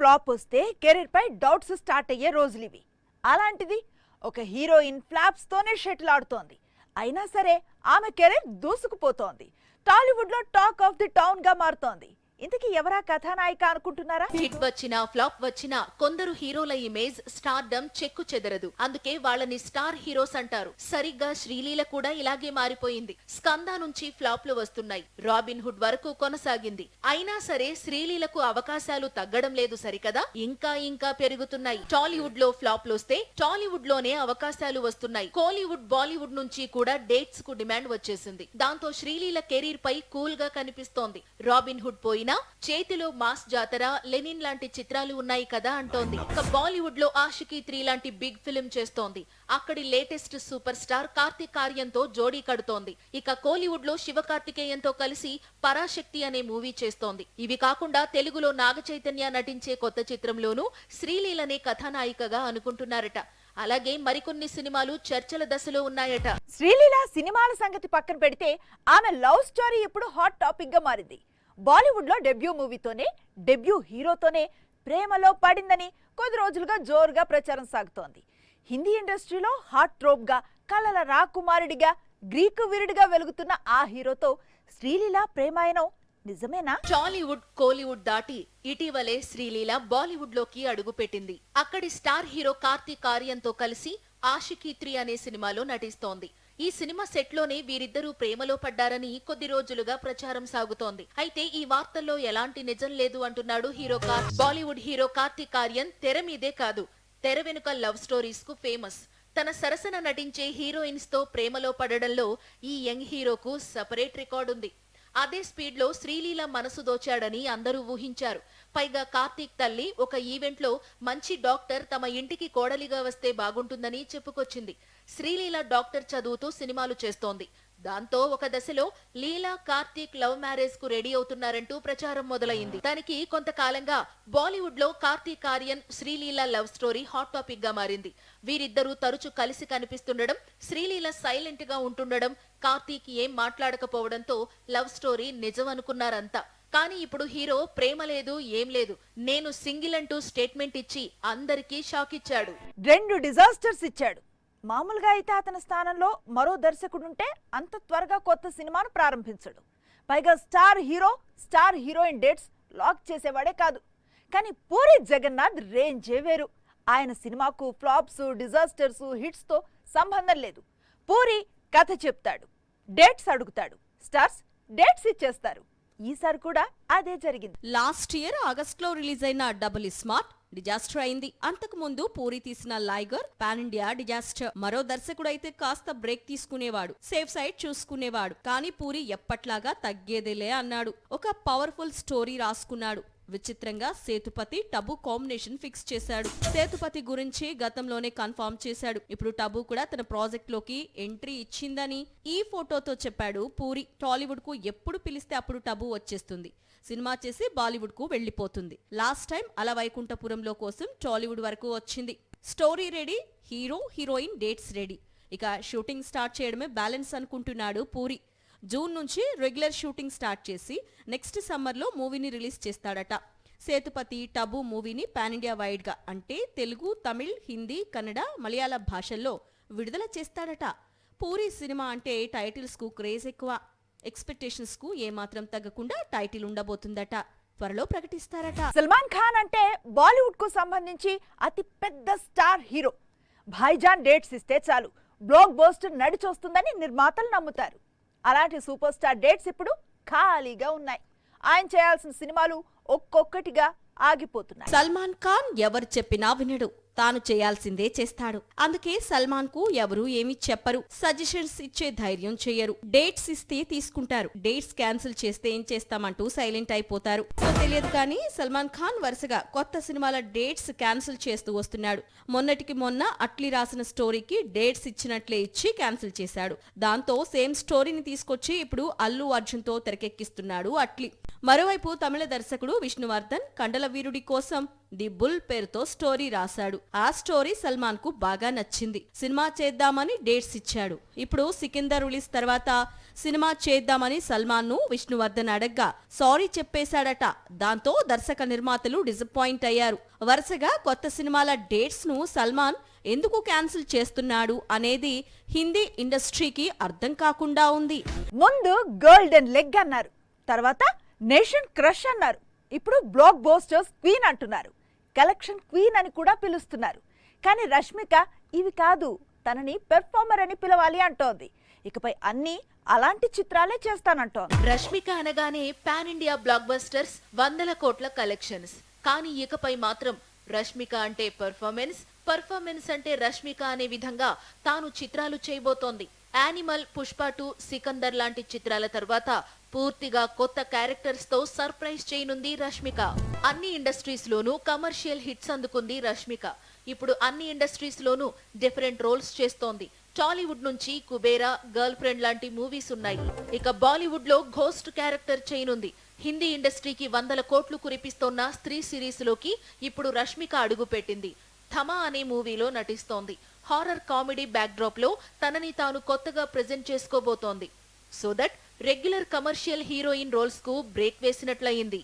Flop వస్తే career పై doubts start అయ్యే రోజులివి. అలాంటిది ఒక హీరోయిన్ ఫ్లాప్స్ తోనే షటిల్ ఆడుతోంది. అయినా సరే ఆమె కెరీర్ దూసుకుపోతోంది. టాలీవుడ్ లో టాక్ ఆఫ్ ది టౌన్ గా మారుతోంది. ఇంతకీ ఎవరా కథానాయిక అనుకుంటున్నారా? హిట్ వచ్చినా ఫ్లాప్ వచ్చినా కొందరు హీరోల ఇమేజ్ స్టార్డమ్ చెక్కు చెదరదు. అందుకే వాళ్ళని స్టార్ హీరోస్ అంటారు. సరిగ్గా శ్రీలీల కూడా ఇలాగే మారిపోయింది. స్కంద నుంచి ఫ్లాప్లు వస్తున్నాయి. రాబిన్ హుడ్ వరకు కొనసాగింది. అయినా సరే శ్రీలీలకు అవకాశాలు తగ్గడం లేదు సరికదా, ఇంకా ఇంకా పెరుగుతున్నాయి. టాలీవుడ్ లో ఫ్లాప్లు వస్తే టాలీవుడ్ లోనే అవకాశాలు వస్తున్నాయి. కోలీవుడ్ బాలీవుడ్ నుంచి కూడా డేట్స్ కు డిమాండ్ వచ్చేసింది. దాంతో శ్రీలీల కెరీర్ పై కూల్ గా కనిపిస్తోంది. రాబిన్ హుడ్ పోయినా చేతిలో మాస్ జాతర, లెనిన్ లాంటి చిత్రాలు ఉన్నాయి కదా అంటోంది. ఇక బాలీవుడ్ లో ఆషికీ 3 లాంటి బిగ్ ఫిల్మ్ చేస్తోంది. అక్కడి లేటెస్ట్ సూపర్ స్టార్ కార్తీక్ ఆర్యన్తో జోడీ కడుతోంది. ఇక కోలీవుడ్ లో శివకార్తికేయన్తో కలిసి పరాశక్తి అనే మూవీ చేస్తోంది. ఇవి కాకుండా తెలుగులో నాగ చైతన్య నటించే కొత్త చిత్రంలోనూ శ్రీలీలనే కథానాయికగా అనుకుంటున్నారట. అలాగే మరికొన్ని సినిమాలు చర్చల దశలో ఉన్నాయట. శ్రీలీల సినిమాల సంగతి పక్కన పెడితే ఆమె లవ్ స్టోరీ ఇప్పుడు హాట్ టాపిక్ గా మారింది. బాలీవుడ్ లో డెబ్యూ మూవీతోనే, డెబ్యూ హీరోతోనే ప్రేమలో పడిందని కొద్ది రోజులుగా జోరుగా ప్రచారం సాగుతోంది. హిందీ ఇండస్ట్రీలో హాట్ ట్రోప్ గా, కలల రాకుమారుడిగా, గ్రీకు వీరుడిగా వెలుగుతున్న ఆ హీరోతో శ్రీలీల ప్రేమాయణం నిజమేనా? టాలీవుడ్ కోలీవుడ్ దాటి ఇటీవలే శ్రీలీల బాలీవుడ్ లోకి అడుగుపెట్టింది. అక్కడి స్టార్ హీరో కార్తీక్ ఆర్యన్తో కలిసి ఆషికీ 3 అనే సినిమాలో నటిస్తోంది. ఈ సినిమా సెట్ లోనే వీరిద్దరూ ప్రేమలో పడ్డారని కొద్ది రోజులుగా ప్రచారం సాగుతోంది. అయితే ఈ వార్తల్లో ఎలాంటి నిజం లేదు అంటున్నాడు హీరో బాలీవుడ్ హీరో కార్తీక్ ఆర్యన్ తెర మీదే కాదు, తెర వెనుక లవ్ స్టోరీస్ కు ఫేమస్. తన సరసన నటించే హీరోయిన్స్ తో ప్రేమలో పడడంలో ఈ యంగ్ హీరోకు సపరేట్ రికార్డు ఉంది. అదే స్పీడ్ లో శ్రీలీల మనసు దోచాడని అందరూ ఊహించారు. పైగా కార్తీక్ తల్లి ఒక ఈవెంట్ లో మంచి డాక్టర్ తమ ఇంటికి కోడలిగా వస్తే బాగుంటుందని చెప్పుకొచ్చింది. శ్రీలీల డాక్టర్ చదువుతూ సినిమాలు చేస్తోంది. దాంతో ఒక దశలో లీలా కార్తీక్ లవ్ మ్యారేజ్ కు రెడీ అవుతున్నారంటూ ప్రచారం మొదలైంది. దానికి కొంతకాలంగా బాలీవుడ్ లో Karthik Aryan Sreeleela love story hot topic గా మారింది. వీరిద్దరూ తరచు కలిసి కనిపిస్తుండడం, శ్రీలీల సైలెంట్ గా ఉంటుండడం, కార్తీక్ ఏం మాట్లాడకపోవడంతో లవ్ స్టోరీ నిజం అనుకున్నారంతా. కానీ ఇప్పుడు హీరో ప్రేమ లేదు, ఏం లేదు, నేను సింగిల్ అంటూ స్టేట్మెంట్ ఇచ్చి అందరికీ షాక్ ఇచ్చాడు. 2 డిజాస్టర్స్ ఇచ్చాడు. మామూలుగా అయితే అతని స్థానంలో మరో దర్శకుడుంటే అంత త్వరగా కొత్త సినిమాను ప్రారంభించడు. పైగా star hero, star heroine dates lock చేసేవాడే కాదు. కానీ పూరి జగన్నాథ్ రేంజే వేరు. ఆయన సినిమాకు ఫ్లాప్స్, డిజాస్టర్స్, హిట్స్ తో సంబంధం లేదు. పూరి కథ చెప్తాడు, డేట్స్ అడుగుతాడు, స్టార్స్ డేట్స్ ఇచ్చేస్తారు. ఈసారి కూడా అదే జరిగింది. లాస్ట్ ఇయర్ ఆగస్ట్ లో రిలీజ్ అయిన డబుల్ స్మార్ట్ డిజాస్టర్ అయింది. అంతకు ముందు పూరి తీసిన లైగర్ పాన్ ఇండియా డిజాస్టర్. మరో దర్శకుడైతే కాస్త బ్రేక్ తీసుకునేవాడు, సేఫ్ సైడ్ చూసుకునేవాడు. కానీ పూరి ఎప్పట్లాగా తగ్గేదేలే అన్నాడు. ఒక పవర్ఫుల్ స్టోరీ రాసుకున్నాడు. విచిత్రంగా సేతుపతి టబు కాంబినేషన్ ఫిక్స్ చేశాడు. సేతుపతి గురించి గతంలోనే కన్ఫర్మ్ చేశాడు. ఇప్పుడు టబు కూడా తన ప్రాజెక్ట్ లోకి ఎంట్రీ ఇచ్చిందని ఈ ఫోటోతో చెప్పాడు పూరి. టాలీవుడ్ కు ఎప్పుడు పిలిస్తే అప్పుడు టబు వచ్చేస్తుంది. సినిమా చేసి బాలీవుడ్ కు వెళ్లిపోతుంది. లాస్ట్ టైం అల వైకుంఠపురంలో కోసం టాలీవుడ్ వరకు వచ్చింది. Story ready, hero heroine dates ready. ఇక షూటింగ్ స్టార్ట్ చేయడమే బ్యాలెన్స్ అనుకుంటున్నాడు పూరి. జూన్ నుంచి రెగ్యులర్ షూటింగ్ స్టార్ట్ చేసి నెక్స్ట్ సమ్మర్లో మూవీని రిలీజ్ చేస్తాడట. సేతుపతి టబు మూవీని పాన్ ఇండియా వైడ్ గా అంటే తెలుగు, తమిళ్, హిందీ, కన్నడ, మలయాళ భాషల్లో విడుదల చేస్తాడట. పూరి సినిమా అంటే టైటిల్స్ కు క్రేజ్ ఎక్కువ. ఎక్స్పెక్టేషన్స్ కు ఏమాత్రం తగ్గకుండా టైటిల్ ఉండబోతుందట. త్వరలో ప్రకటిస్తారట. సల్మాన్ ఖాన్ అంటే బాలీవుడ్ కు సంబంధించి అతి పెద్ద స్టార్ హీరో. భాయిజాన్ డేట్స్ ఇస్తే చాలు బ్లాక్ బస్టర్ నడిచొస్తుందని నిర్మాతలు నమ్ముతారు. అలాంటి సూపర్ స్టార్ డేట్స్ ఇప్పుడు ఖాళీగా ఉన్నాయి. ఆయన చేయాల్సిన సినిమాలు ఒక్కొక్కటిగా ఆగిపోతున్నాయి. సల్మాన్ ఖాన్ ఎవరు చెప్పినా వినడు, తాను చేయాల్సిందే చేస్తాడు. అందుకే సల్మాన్ కు ఎవరు ఏమి చెప్పరు, సజెషన్స్ ఇచ్చే ధైర్యం చెయ్యరు. డేట్స్ ఇస్తే తీసుకుంటారు, డేట్స్ క్యాన్సిల్ చేస్తే ఏం చేస్తామంటూ సైలెంట్ అయిపోతారు. తెలియదు కానీ సల్మాన్ ఖాన్ వరుసగా కొత్త సినిమాల డేట్స్ క్యాన్సిల్ చేస్తూ వస్తున్నాడు. మొన్నటికి మొన్న అట్లీ రాసిన స్టోరీకి డేట్స్ ఇచ్చినట్లే ఇచ్చి క్యాన్సిల్ చేశాడు. దాంతో సేమ్ స్టోరీని తీసుకొచ్చి ఇప్పుడు అల్లు అర్జున్ తో తెరకెక్కిస్తున్నాడు అట్లీ. మరోవైపు తమిళ దర్శకుడు విష్ణువర్ధన్ కండల వీరుడి కోసం ది బుల్ పేరుతో స్టోరీ రాశాడు. ఆ స్టోరీ సల్మాన్ కు బాగా నచ్చింది. సినిమా చేద్దామని డేట్స్ ఇచ్చాడు. ఇప్పుడు సికిందర్ రిలీజ్ తర్వాత సినిమా చేద్దామని సల్మాన్ ను విష్ణువర్ధన్ అడగ్గా సారీ చెప్పేశాడట. దాంతో దర్శక నిర్మాతలు డిసప్పాయింట్ అయ్యారు. వరుసగా కొత్త సినిమాల డేట్స్ ను సల్మాన్ ఎందుకు క్యాన్సిల్ చేస్తున్నాడు అనేది హిందీ ఇండస్ట్రీకి అర్థం కాకుండా ఉంది. ముందు గోల్డెన్ లెగ్ అన్నారు, తర్వాత నేషన్ క్రష్ అన్నారు, ఇప్పుడు బ్లాక్ బోస్టర్స్ క్వీన్ అంటున్నారు, కలెక్షన్ క్వీన్ అని కూడా పిలుస్తున్నారు. కానీ రష్మిక ఇవి కాదు, తనని పెర్ఫార్మర్ అని పిలవాలి అంటోంది. ఇకపై అన్ని అలాంటి చిత్రాలే చేస్తానంటోంది. రష్మిక అనగానే పాన్ ఇండియా బ్లాక్ బస్టర్స్, 100 కోట్ల కలెక్షన్స్. కానీ ఇకపై మాత్రం రష్మిక అంటే పర్ఫార్మెన్స్ అంటే రష్మిక అనే విధంగా తాను చిత్రాలు చేయబోతోంది. యానిమల్, పుష్ప 2, సికందర్ లాంటి చిత్రాల తర్వాత పూర్తిగా కొత్త క్యారెక్టర్స్ తో సర్ప్రైజ్ చేయనుంది రష్మిక. అన్ని ఇండస్ట్రీస్ లోనూ కమర్షియల్ హిట్స్ అందుకుంది రష్మిక. ఇప్పుడు అన్ని ఇండస్ట్రీస్ లోనూ డిఫరెంట్ రోల్స్ చేస్తోంది. టాలీవుడ్ నుంచి కుబేరా, గర్ల్ ఫ్రెండ్ లాంటి మూవీస్ ఉన్నాయి. ఇక బాలీవుడ్ లో ఘోస్ట్ క్యారెక్టర్ చేయనుంది. హిందీ ఇండస్ట్రీకి 100 కోట్లు కురిపిస్తోన్న స్త్రీ సిరీస్ లోకి ఇప్పుడు రష్మిక అడుగు పెట్టింది. థమా అనే మూవీలో నటిస్తోంది. హారర్ కామెడీ బ్యాక్ డ్రాప్ లో తనని తాను కొత్తగా ప్రెజెంట్ చేసుకోబోతోంది. So that regular commercial heroine roles కు బ్రేక్ వేసినట్లయింది.